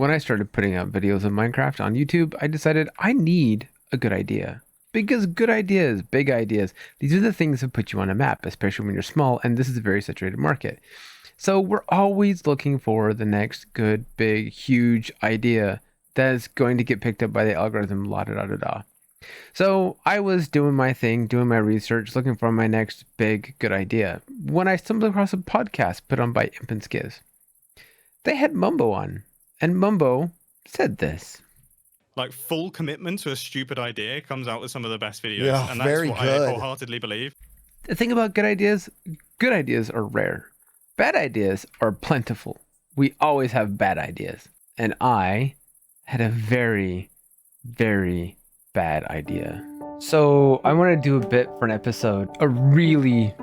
when I started putting out videos of Minecraft on YouTube, I decided I need a good idea. Because good ideas, big ideas, these are the things that put you on a map, especially when you're small, and this is a very saturated market. So we're always looking for the next good, big, huge idea that's going to get picked up by the algorithm, la da da da da. So I was doing my thing, doing my research, looking for my next big, good idea, when I stumbled across a podcast put on by Imp and Skiz. They had Mumbo on, and Mumbo said this. Like, full commitment to a stupid idea comes out with some of the best videos. Yeah, and that's very what good. I wholeheartedly believe. The thing about good ideas are rare. Bad ideas are plentiful. We always have bad ideas. And I had a very, very bad idea. So I want to do a bit for an episode, a really,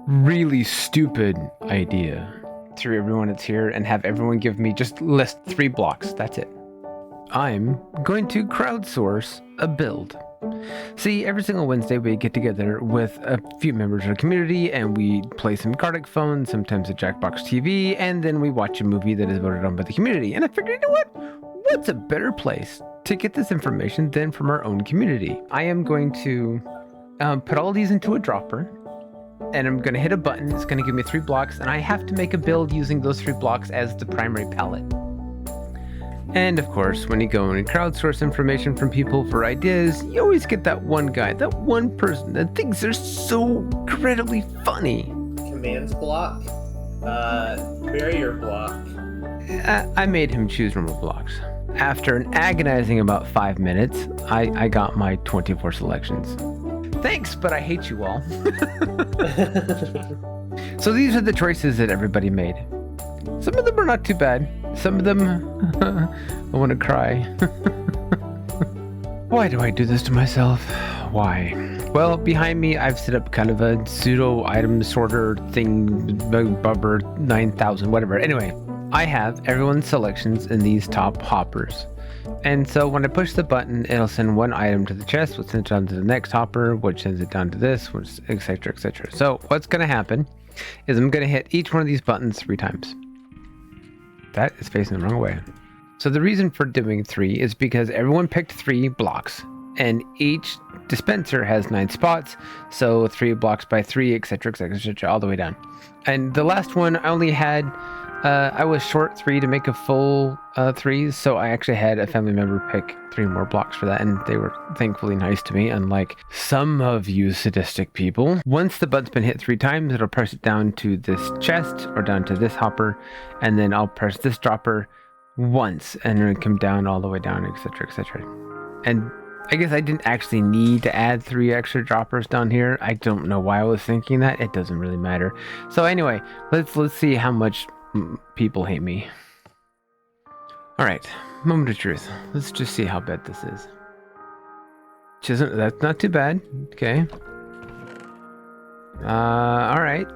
really stupid idea to everyone that's here, and have everyone give me just list 3 blocks. That's it. I'm going to crowdsource a build. See, every single Wednesday we get together with a few members of the community and we play some Cardic Phone, sometimes a Jackbox TV, and then we watch a movie that is voted on by the community. And I figured, you know what? What's a better place to get this information than from our own community? I am going to put all these into a dropper, and I'm going to hit a button. It's going to give me 3 blocks, and I have to make a build using those 3 blocks as the primary palette. And of course, when you go and crowdsource information from people for ideas, you always get that one guy, that one person that thinks they're so incredibly funny. Commands block. Bury your block. I made him choose normal blocks. After an agonizing about 5 minutes, I got my 24 selections. Thanks, but I hate you all. So these are the choices that everybody made. Some of them are not too bad. Some of them, I want to cry. Why do I do this to myself? Why? Well, behind me, I've set up kind of a pseudo item sorter thing, bubber 9000, whatever. Anyway, I have everyone's selections in these top hoppers. And so when I push the button, it'll send one item to the chest, which sends it down to the next hopper, which sends it down to this, which etc, etc. So what's going to happen is I'm going to hit each one of these buttons 3 times. That is facing the wrong way. So the reason for doing 3 is because everyone picked 3 blocks, and each dispenser has 9 spots, so 3 blocks by 3, etc, etc, etc, all the way down. And the last one, I only had, I was short 3 to make a full 3, so I actually had a family member pick 3 more blocks for that, and they were thankfully nice to me, unlike some of you sadistic people. Once the button's been hit 3 times, it'll press it down to this chest, or down to this hopper, and then I'll press this dropper once, and it'll come down all the way down, etc, etc. And I guess I didn't actually need to add 3 extra droppers down here. I don't know why I was thinking that. It doesn't really matter. So anyway, let's see how much people hate me. All right, moment of truth. Let's just see how bad this is. That's not too bad. Okay. All right.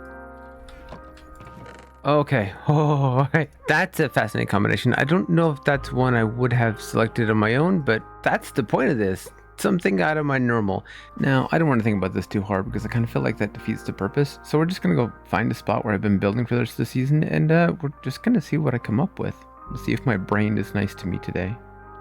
Okay. Oh, all right. That's a fascinating combination. I don't know if that's one I would have selected on my own, but that's the point of this. Something out of my normal. Now, I don't want to think about this too hard because I kind of feel like that defeats the purpose. So we're just going to go find a spot where I've been building for the rest of the season, and we're just going to see what I come up with. We'll see if my brain is nice to me today.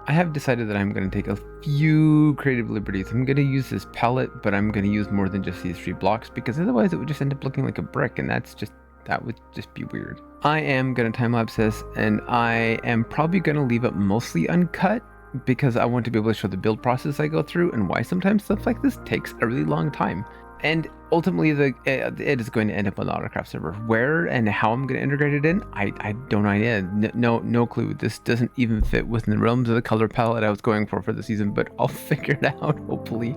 I have decided that I'm going to take a few creative liberties. I'm going to use this palette, but I'm going to use more than just these 3 blocks because otherwise it would just end up looking like a brick, and that would just be weird. I am going to time-lapse this, and I am probably going to leave it mostly uncut because I want to be able to show the build process I go through and why sometimes stuff like this takes a really long time. And ultimately, it is going to end up on the Autocraft server. Where and how I'm going to integrate it in, I don't know idea. No clue. This doesn't even fit within the realms of the color palette I was going for the season, but I'll figure it out, hopefully.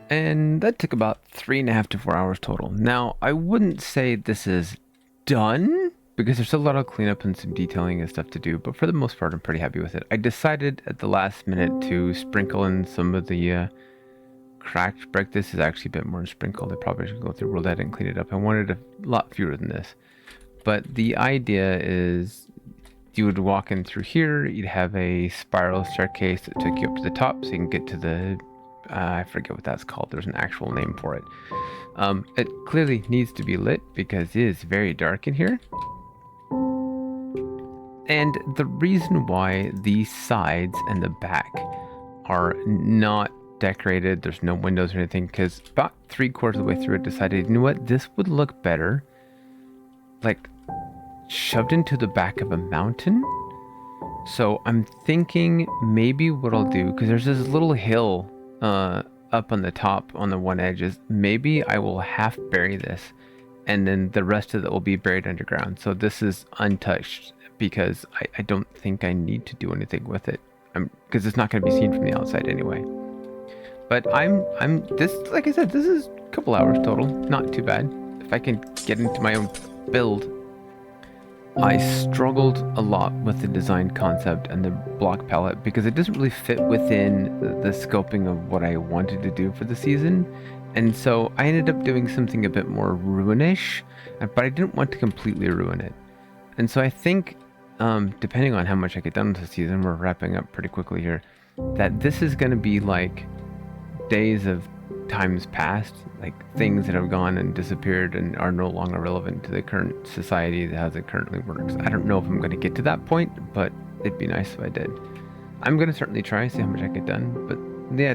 And that took about 3.5 to 4 hours total. Now, I wouldn't say this is done because there's a lot of cleanup and some detailing and stuff to do, but for the most part, I'm pretty happy with it. I decided at the last minute to sprinkle in some of the cracked brick. This is actually a bit more sprinkled. I probably should go through roulette and clean it up. I wanted a lot fewer than this. But the idea is you would walk in through here, you'd have a spiral staircase that took you up to the top so you can get to the I forget what that's called. There's an actual name for it. It clearly needs to be lit because it is very dark in here. And the reason why these sides and the back are not decorated, there's no windows or anything, because about 3/4 of the way through I decided, you know what, this would look better like shoved into the back of a mountain. So I'm thinking maybe what I'll do, because there's this little hill up on the top on the one edge, is maybe I will half bury this and then the rest of it will be buried underground. So this is untouched because I don't think I need to do anything with it, because it's not going to be seen from the outside anyway. But I'm this, like I said, this is a couple hours total, not too bad. If I can get into my own build. I struggled a lot with the design concept and the block palette because it doesn't really fit within the scoping of what I wanted to do for the season. And so I ended up doing something a bit more ruinish, but I didn't want to completely ruin it. And so I think, depending on how much I get done with the season, we're wrapping up pretty quickly here, that this is going to be like days of times past, like things that have gone and disappeared and are no longer relevant to the current society as it currently works. I don't know if I'm going to get to that point, but it'd be nice if I did. I'm going to certainly try, see how much I get done, but yeah,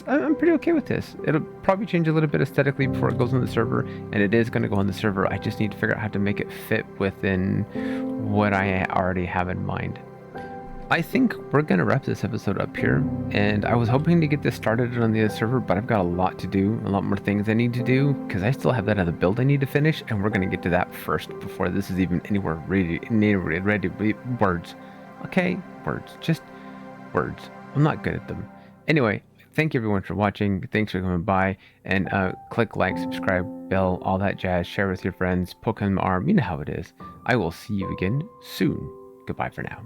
I'm pretty okay with this. It'll probably change a little bit aesthetically before it goes on the server, and it is going to go on the server. I just need to figure out how to make it fit within what I already have in mind. I think we're going to wrap this episode up here, and I was hoping to get this started on the server, but I've got a lot to do, a lot more things I need to do, because I still have that other build I need to finish, and we're going to get to that first before this is even anywhere ready words. Okay, words, just words. I'm not good at them. Anyway, thank you everyone for watching, thanks for coming by, and click like, subscribe, bell, all that jazz, share with your friends, poke on my arm, you know how it is. I will see you again soon. Goodbye for now.